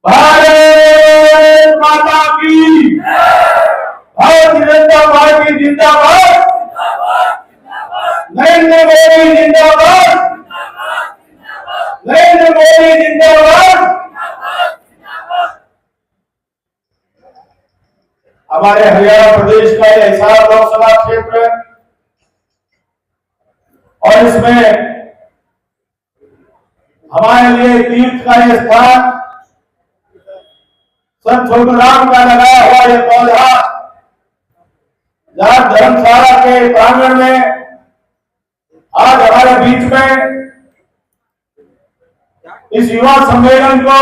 भारत माता की, भारतीय जनता पार्टी जिंदाबाद, नरेंद्र मोदी जिंदाबाद, नरेंद्र मोदी जिंदाबाद। हमारे हरियाणा प्रदेश का यह हिसार लोकसभा क्षेत्र है और इसमें हमारे लिए तीर्थ का यह स्थान, संत छोटूराम का लगाया हुआ यह पौधा, जहां धर्मशाला के प्रांगण में आज हमारे बीच में इस युवा सम्मेलन को,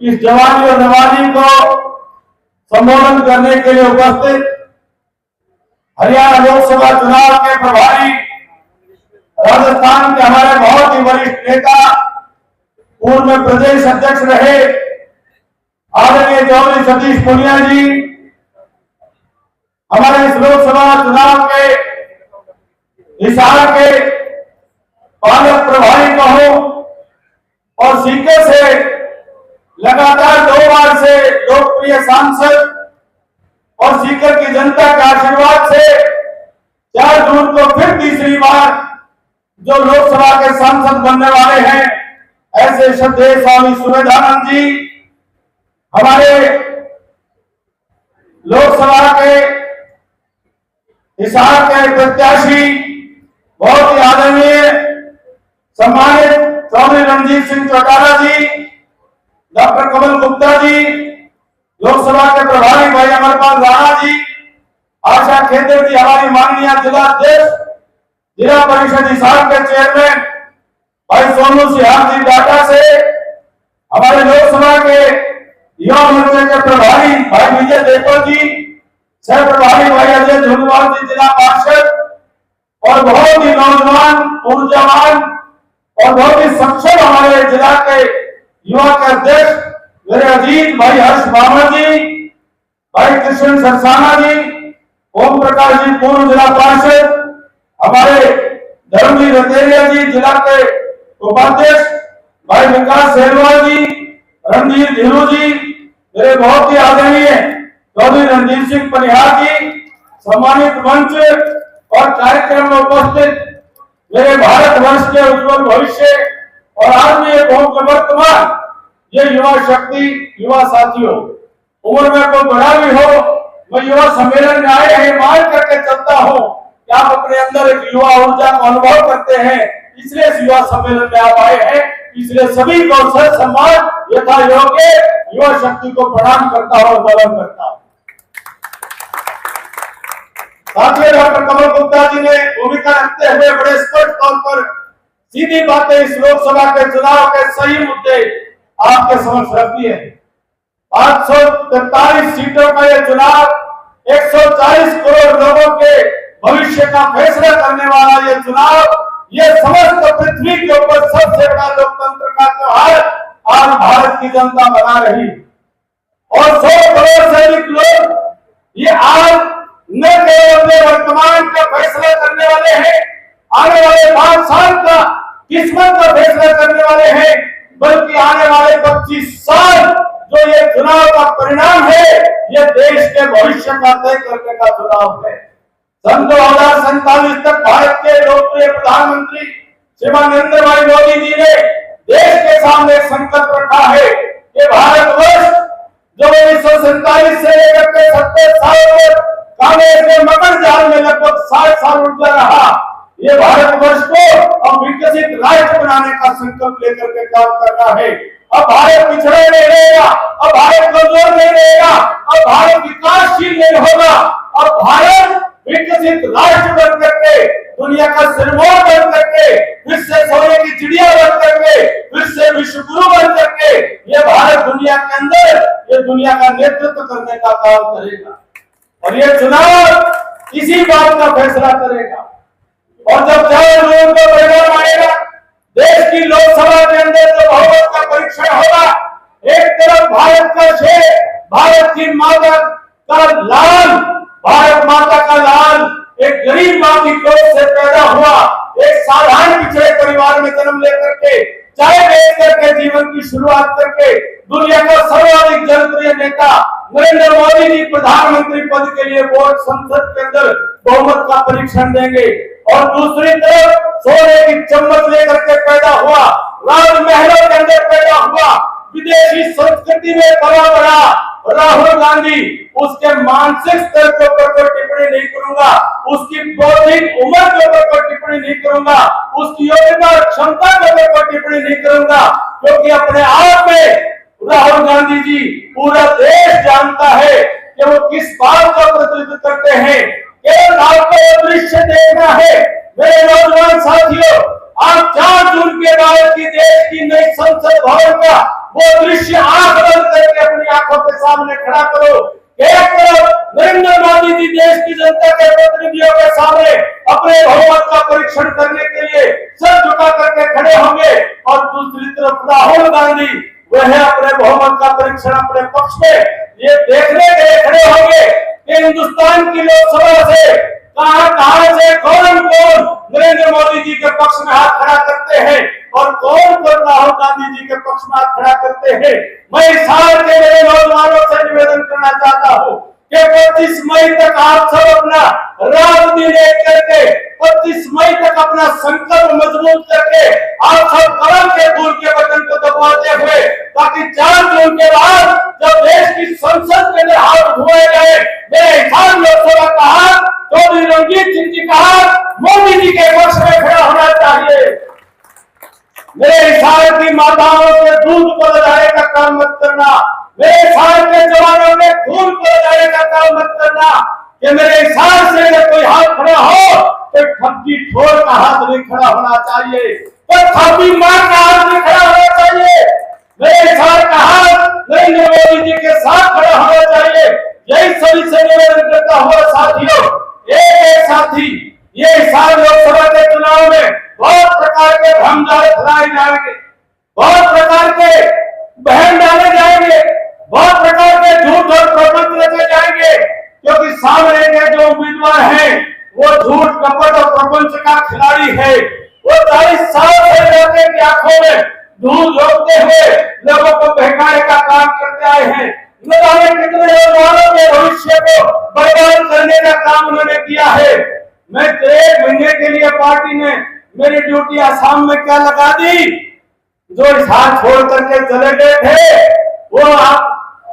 इस जवानी और जवानी को संबोधन करने के लिए उपस्थित हरियाणा लोकसभा चुनाव के प्रभारी, राजस्थान के हमारे बहुत ही वरिष्ठ नेता, पूर्व में प्रदेश अध्यक्ष रहे आदरणीय चौधरी सतीश पूनिया जी, हमारे इस लोकसभा चुनाव के हिसार के पालक प्रभारी कहो और सीकर से लगातार 2 बार से लोकप्रिय सांसद और सीकर की जनता के आशीर्वाद से 4 जून को फिर तीसरी बार जो लोकसभा के सांसद बनने वाले हैं, ऐसे श्रद्धेय स्वामी सुमेधानंद जी, हमारे लोकसभा के हिसार के प्रत्याशी बहुत ही आदरणीय सम्मानित चौधरी रणजीत सिंह चौटाला जी, डॉक्टर कमल गुप्ता जी, लोकसभा के प्रभारी भाई अमरपाल राणा जी, आशा खेतर जी, हमारी माननीय जिला अध्यक्ष, जिला परिषद हिसार के चेयरमैन भाई सोनू सिहाग जी डाटा से, हमारे लोकसभा के युवा मोर्चे के प्रभारी भाई विजय देवल जी, सह प्रभारी भाई अजय झुंझुनवाल जी, जिला पार्षद, और बहुत ही नौजवान, ऊर्जावान और बहुत ही सक्षम हमारे जिला के युवा के अध्यक्ष मेरे अजीत भाई हर्ष बाबा जी, भाई कृष्ण सरसाना जी, ओम प्रकाश जी, पूर्व जिला पार्षद, हमारे धर्मवीर रतेरिया जी, जिला के उपाध्यक्ष भाई विकास सेरवाल जी, रणधीर धीरू जी, मेरे बहुत ही आदरणीय चौधरी रणजीत सिंह परिहार जी, सम्मानित मंच और कार्यक्रम में उपस्थित मेरे भारतवर्ष के उज्जवल भविष्य और आज भी एक वर्तमान ये युवा शक्ति, युवा साथियों, उम्र में कोई बड़ा भी हो, मैं युवा सम्मेलन में आए हैं मान करके चलता हूँ कि आप अपने अंदर एक युवा ऊर्जा को अनुभव करते हैं, इसलिए इस युवा सम्मेलन में आप आए हैं। इसलिए सभी को सर सम्मान यथा योग्य युवा शक्ति को प्रणाम करता हूँ, नमन करता हूँ। साथियों, डॉक्टर कमल गुप्ता जी ने भूमिका रखते हुए बड़े स्पष्ट तौर पर सीधी बातें इस लोकसभा के चुनाव के सही मुद्दे आपके समक्ष रख दिए। 843 सीटों का यह चुनाव 140 करोड़ लोगों के भविष्य का फैसला करने वाला यह चुनाव, यह समस्त पृथ्वी के ऊपर सबसे बड़ा लोकतंत्र का त्योहार आज भारत की जनता मना रही और 100 करोड़ से अधिक लोग ये आज न केवल अपने वर्तमान का फैसला करने वाले हैं, आने वाले 5 साल का किस्मत का फैसला करने वाले हैं, बल्कि आने वाले 25 साल जो ये चुनाव का परिणाम है, ये देश के भविष्य का तय करने का चुनाव है। सन 2047 तक भारत के लोकप्रिय प्रधानमंत्री श्रीमान नरेंद्र भाई मोदी जी ने देश के सामने एक संकल्प रखा है कि भारतवर्ष जो 1947 से लेकर के 70 साल तक कांग्रेस के मकर जाल में लगभग 60 साल उलझा रहा, ये भारतवर्ष को अब विकसित राष्ट्र बनाने का संकल्प लेकर के काम करना है। अब भारत पिछड़ा नहीं रहेगा, अब भारत कमजोर नहीं रहेगा, अब भारत विकासशील नहीं होगा, अब भारत विकसित राष्ट्र बन करके, दुनिया का सिरमौर बन करके, फिर से सोने की चिड़िया बन करके, फिर से विश्व गुरु बन करके ये भारत दुनिया के अंदर ये दुनिया का नेतृत्व करने का काम करेगा। और ये चुनाव इसी बात का फैसला करेगा। और जब 4 जून को परिणाम आएगा, देश की लोकसभा के अंदर जो बहुमत का परीक्षण होगा, एक तरफ भारत का शेर, भारत की माता का लाल, भारत माता का लाल, एक गरीब माँ की कोख से पैदा हुआ, एक साधारण पिछड़े परिवार में जन्म लेकर के चाय बेच करके जीवन की शुरुआत करके दुनिया का सर्वाधिक जनप्रिय नेता नरेंद्र मोदी जी प्रधानमंत्री पद के लिए वोट संसद के अंदर बहुमत का परीक्षण देंगे। और दूसरी तरफ सोने की चम्मच लेकर के पैदा हुआ, राजमहलों के अंदर पैदा हुआ, विदेशी संस्कृति में पला बड़ा राहुल गांधी, उसके मानसिक स्तर के ऊपर कोई टिप्पणी नहीं करूंगा, उसकी बौद्धिक उम्र के ऊपर कोई टिप्पणी नहीं करूंगा, उसकी योग्यता और क्षमता के ऊपर कोई टिप्पणी नहीं करूंगा, क्योंकि अपने आप में राहुल गांधी जी पूरा देश जानता है कि वो किस बात का प्रतिनिधित्व करते हैं। केवल आपको दृश्य देखना है। मेरे नौजवान साथियों, आप 4 जून के बाद की देश की नई संसद भवन का वो दृश्य आंख बंद करके अपनी आंखों के सामने खड़ा करो। एक तरफ नरेंद्र मोदी जी देश की जनता के प्रतिनिधियों के सामने अपने बहुमत का परीक्षण करने के लिए सर झुका करके खड़े होंगे, और दूसरी तरफ राहुल गांधी वह अपने बहुमत का परीक्षण अपने पक्ष में ये देखने के लिए खड़े होंगे कि हिंदुस्तान की लोकसभा से कहां से कौन नरेंद्र मोदी जी के पक्ष में हाथ खड़ा करते हैं और कौन राहुल गांधी जी के पक्ष में हाथ खड़ा करते हैं। मैं इस साल के मेरे नौजवानों से निवेदन करना चाहता हूं कि 25 मई तक आप सब अपना रात दिन एक करके 25 मई तक अपना संकल्प मजबूत करके आप सब कलम के फूल के बटन को दबाते हुए, ताकि 4 जून के बाद जब देश की संसद के अंदर हाथ धोए गए, मेरे हिसाब लोकसभा का हाथ चौधरी रणजीत सिंह जी का हाथ मोदी जी के पक्ष में खड़ा होना चाहिए। मेरे हिसाब की माताओं के दूध को लगाने का काम मत करना, मेरे हिसाब के जवानों के खून को लगाने का काम मत करना, कि मेरे हिसाब से अगर कोई हाथ खड़ा हो तो ठप्पी ठोर का हाथ नहीं खड़ा होना चाहिए, तो थापी मार का हाथ नहीं खड़ा होना चाहिए। मेरे हिसाब का हाथ नरेंद्र मोदी जी के साथ खड़ा होना चाहिए। यही सभी से निवेदन करता हुआ साथियों, एक साथी ये हिसाब लोकसभा के चुनाव में बहुत प्रकार के भ्रम फैलाए जाएंगे, बहुत प्रकार के बहन डाले जाएंगे, बहुत प्रकार के झूठ और प्रपंच रचे जाएंगे, क्योंकि सामने के जो उम्मीदवार हैं वो झूठ कपट और प्रपंच का खिलाड़ी है। वो 40 साल से लोगों की आंखों में धूल झोंकते हुए लोगों को बहकाने का काम करते आए हैं। कितने नौजवानों के भविष्य को बर्बाद करने का काम उन्होंने किया है। मैं 1 महीने के लिए पार्टी ने मेरी ड्यूटी आसाम में क्या लगा दी, जो इस हाथ छोड़ करके चले गए थे वो आप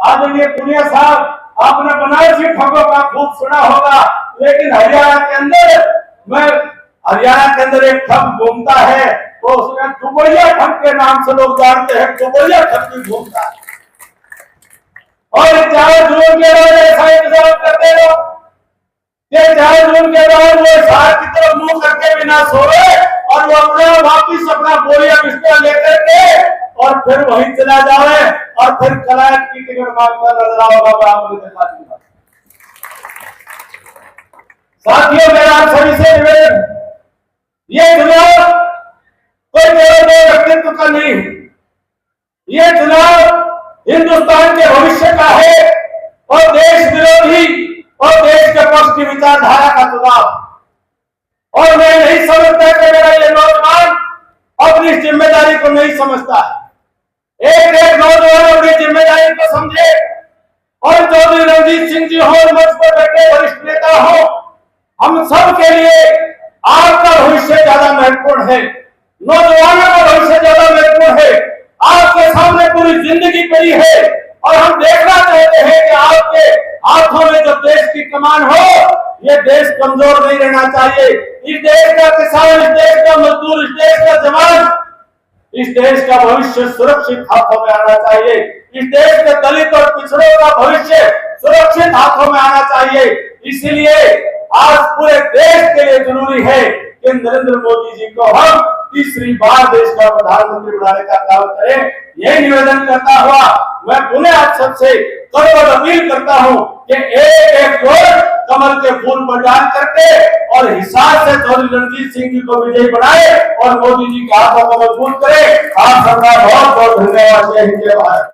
आदरणीय पुनिया साहब आपने बनारसी ठगों का खूब सुना होगा, लेकिन हरियाणा के अंदर एक ठग घूमता है, तो उसमें दुबैया ठग के नाम से लोग जानते हैं, दुबैया ठग भी घूमता है। और 4 जून के बाद ऐसा इंतजाम करते रहो कि 4 जून के बाद वो साथ की तरफ मुंह करके भी ना सोए, और वो अपना वापिस अपना बोरिया बिस्तर लेकर के और फिर वहीं चला जाए, और फिर कलायत की टिकट मांगता नजर आओगा। आपको दिखा दूंगा। साथियों, मेरा आप सभी से निवेदन, ये चुनाव कोई व्यक्तित्व का नहीं है, ये चुनाव हिंदुस्तान के भविष्य का है, और देश विरोधी और देश के पक्ष की विचारधारा का चुनाव। और मैं नहीं समझता कि मेरा ये नौजवान अपनी जिम्मेदारी को नहीं समझता है। एक नौजवान अपनी जिम्मेदारी को समझे, और चौधरी रणजीत सिंह जी हो, मंच पर बैठे वरिष्ठ नेता हो, हम सब के लिए आपका भविष्य ज्यादा महत्वपूर्ण है, नौजवानों का भविष्य ज्यादा महत्वपूर्ण है। आपके सामने पूरी जिंदगी पड़ी है, और हम देखना चाहते हैं कि आपके हाथों में जब देश की कमान हो, ये देश कमजोर नहीं रहना चाहिए। इस देश का किसान, इस देश का मजदूर, इस देश का जवान, इस देश का भविष्य सुरक्षित हाथों में आना चाहिए। इस देश के दलित और पिछड़ों का भविष्य सुरक्षित हाथों में आना चाहिए। इसलिए आज पूरे देश के लिए जरूरी है कि नरेंद्र मोदी जी को हम तीसरी बार देश का प्रधानमंत्री बनाने का काम करें। यही निवेदन करता हुआ मैं पुनः आप सबसे करबद्ध अपील करता हूं कि एक वोट कमल के फूल पर डाल करके और हिसाब से चौधरी रणजीत सिंह जी को विजयी बनाए और मोदी जी के हाथों को मजबूत करें। आप सबका बहुत बहुत धन्यवाद। जय हिंद, जय भारत।